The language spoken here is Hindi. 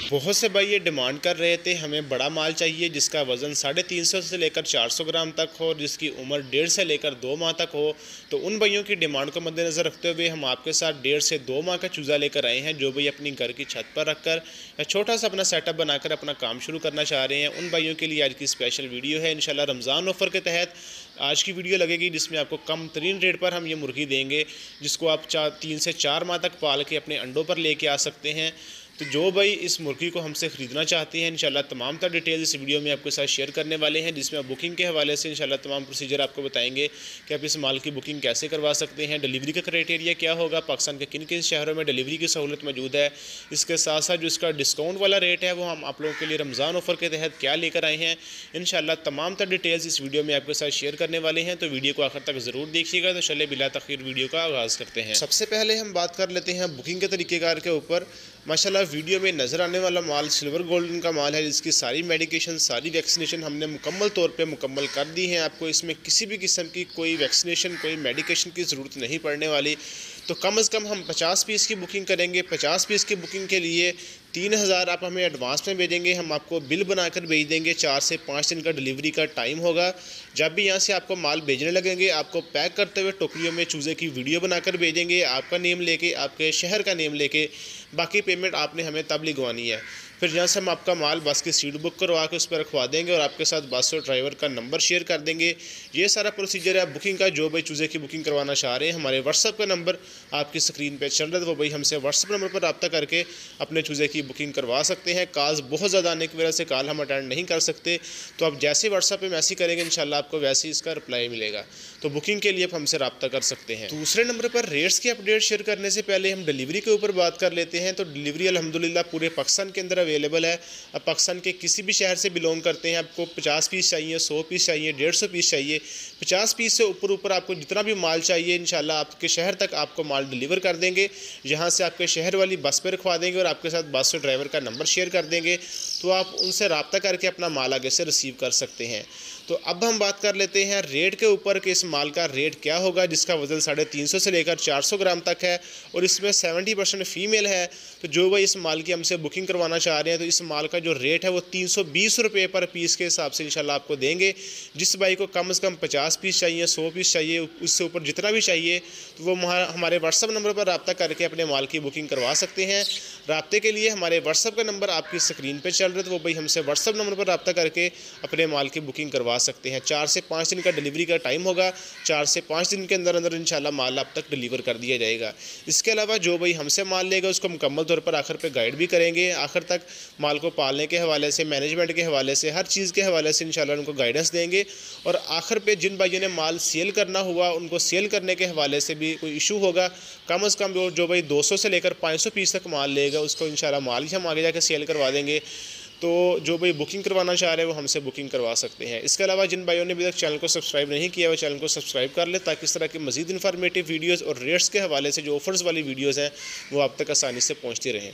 बहुत से भाई ये डिमांड कर रहे थे हमें बड़ा माल चाहिए जिसका वज़न 350 से लेकर 400 ग्राम तक हो, जिसकी उम्र 1.5 से लेकर 2 माह तक हो। तो उन भाइयों की डिमांड को मद्देनज़र रखते हुए हम आपके साथ 1.5 से 2 माह का चूज़ा लेकर आए हैं, जो भाई अपनी घर की छत पर रखकर या छोटा सा अपना सेटअप बनाकर अपना काम शुरू करना चाह रहे हैं। उन भाइयों के लिए आज की स्पेशल वीडियो है। इंशाल्लाह रमज़ान ऑफ़र के तहत आज की वीडियो लगेगी, जिसमें आपको कम तरीन रेट पर हम ये मुर्गी देंगे, जिसको आप 3 से 4 माह तक पाल के अपने अंडों पर लेके आ सकते हैं। तो जो भाई इस मुर्गी को हमसे ख़रीदना चाहते हैं, इंशाल्लाह तमाम तर डिटेल्स इस वीडियो में आपके साथ शेयर करने वाले हैं, जिसमें आप बुकिंग के हवाले से इंशाल्लाह तमाम प्रोसीजर आपको बताएंगे कि आप इस माल की बुकिंग कैसे करवा सकते हैं, डिलीवरी का क्राइटेरिया क्या होगा, पाकिस्तान के किन किन शहरों में डिलीवरी की सहूलत मौजूद है। इसके साथ साथ जो इसका डिस्काउंट वाला रेट है वो हम आप लोगों के लिए रमज़ान ऑफ़र के तहत क्या लेकर आए हैं, इंशाल्लाह तमाम तर डिटेल्स इस वीडियो में आपके साथ शेयर करने वाले हैं। तो वीडियो को आखिर तक ज़रूर देखिएगा। तो चलिए बिला तख़ीर वीडियो का आगाज़ करते हैं। सबसे पहले हम बात कर लेते हैं बुकिंग के तरीक़ेकार के ऊपर। माशाल्लाह वीडियो में नज़र आने वाला माल सिल्वर गोल्डन का माल है, जिसकी सारी मेडिकेशन सारी वैक्सीनेशन हमने मुकम्मल तौर पे मुकम्मल कर दी हैं। आपको इसमें किसी भी किस्म की कोई वैक्सीनेशन कोई मेडिकेशन की ज़रूरत नहीं पड़ने वाली। तो कम से कम हम 50 पीस की बुकिंग करेंगे। 50 पीस की बुकिंग के लिए 3000 आप हमें एडवांस में भेजेंगे, हम आपको बिल बनाकर भेज देंगे। 4 से 5 दिन का डिलीवरी का टाइम होगा। जब भी यहाँ से आपको माल भेजने लगेंगे, आपको पैक करते हुए टोकरियों में चूज़े की वीडियो बनाकर भेजेंगे, आपका नेम लेके, आपके शहर का नेम लेके। बाकी पेमेंट आपने हमें तब लिखवानी है। फिर यहाँ से हम आपका माल बस की सीट बुक करवा के उस पर रखवा देंगे और आपके साथ बस और ड्राइवर का नंबर शेयर कर देंगे। ये सारा प्रोसीजर है बुकिंग का। जो भाई चूज़े की बुकिंग करवाना चाह रहे हैं, हमारे व्हाट्सअप का नंबर आपकी स्क्रीन पे चल रहा है, तो वो भाई हमसे व्हाट्सअप नंबर पर रब्ता करके अपने चूज़े की बुकिंग करवा सकते हैं। कॉल्स बहुत ज़्यादा आने की वजह से कॉल हम अटेंड नहीं कर सकते, तो आप जैसे व्हाट्सअप पर मैसेज करेंगे इंशाल्लाह आपको वैसे ही इसका रिप्लाई मिलेगा। तो बुकिंग के लिए आप हमसे रब्ता कर सकते हैं। दूसरे नंबर पर रेट्स की अपडेट शेयर करने से पहले हम डिलीवरी के ऊपर बात कर लेते हैं। तो डिलीवरी अल्हम्दुलिल्लाह पूरे पाकिस्तान के अंदर अवेलेबल है। अब पाकिस्तान के किसी भी शहर से बिलोंग करते हैं, आपको 50 पीस चाहिए, 100 पीस चाहिए, 150 पीस चाहिए, 50 पीस से ऊपर आपको जितना भी माल चाहिए इंशाल्लाह आपके शहर तक आपको माल डिलीवर कर देंगे। यहाँ से आपके शहर वाली बस पर रखवा देंगे और आपके साथ बस और ड्राइवर का नंबर शेयर कर देंगे, तो आप उनसे रब्ता करके अपना माल आगे से रिसीव कर सकते हैं। तो अब हम बात कर लेते हैं रेट के ऊपर कि इस माल का रेट क्या होगा, जिसका वज़न 350 से लेकर 400 ग्राम तक है और इसमें 70% फ़ीमेल है। तो जो भाई इस माल की हमसे बुकिंग करवाना चाह रहे हैं, तो इस माल का जो रेट है वो 320 रुपये पर पीस के हिसाब से इंशाल्लाह आपको देंगे। जिस भाई को कम से कम 50 पीस चाहिए, 100 पीस चाहिए, उससे ऊपर जितना भी चाहिए, तो वो हमारे व्हाट्सअप नंबर पर रब्ता करके अपने माल की बुकिंग करवा सकते हैं। रब्ते के लिए हमारे व्हाट्सअप का नंबर आपकी स्क्रीन पर चल रहा है, तो वो भाई हमसे व्हाट्सअप नंबर पर रब्ता करके अपने माल की बुकिंग करवा सकते हैं। 4 से 5 दिन का डिलीवरी का टाइम होगा। 4 से 5 दिन के अंदर अंदर इंशाल्लाह माल आप तक डिलीवर कर दिया जाएगा। इसके अलावा जो भाई हमसे माल लेगा उसको मुकम्मल तौर पर आखिर पे गाइड भी करेंगे। आखिर तक माल को पालने के हवाले से, मैनेजमेंट के हवाले से, हर चीज़ के हवाले से इंशाल्लाह उनको गाइडेंस देंगे। और आखिर पे जिन भाइयों ने माल सेल करना हुआ, उनको सेल करने के हवाले से भी कोई इशू होगा, कम से कम जो भाई 200 से लेकर 500 पीस तक माल लेगा, उसको इंशाल्लाह माल ही हम आगे जाकर सेल करवा देंगे। तो जो भाई बुकिंग करवाना चाह रहे हैं वो हमसे बुकिंग करवा सकते हैं। इसके अलावा जिन भाइयों ने अभी तक चैनल को सब्सक्राइब नहीं किया, वो चैनल को सब्सक्राइब कर ले, ताकि इस तरह की मज़ीद इन्फॉर्मेटिव वीडियोज़ और रेट्स के हवाले से जो ऑफ़र्स वाली वीडियोज़ हैं वो आप तक आसानी से पहुँचती रहें।